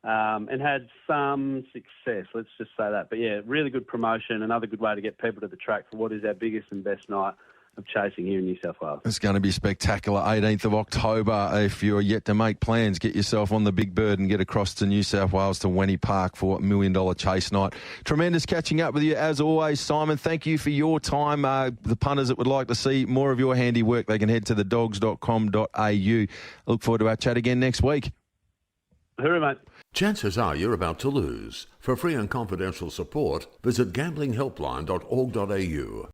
and had some success. Let's just say that. But, yeah, really good promotion. Another good way to get people to the track for what is our biggest and best night of chasing here in New South Wales. It's going to be spectacular. 18th of October. If you're yet to make plans, get yourself on the big bird and get across to New South Wales to Wenty Park for $1 Million Chase night. Tremendous catching up with you as always, Simon. Thank you for your time. The punters that would like to see more of your handiwork, they can head to thedogs.com.au. Look forward to our chat again next week. Hooroo, mate. Chances are you're about to lose. For free and confidential support, visit gamblinghelpline.org.au.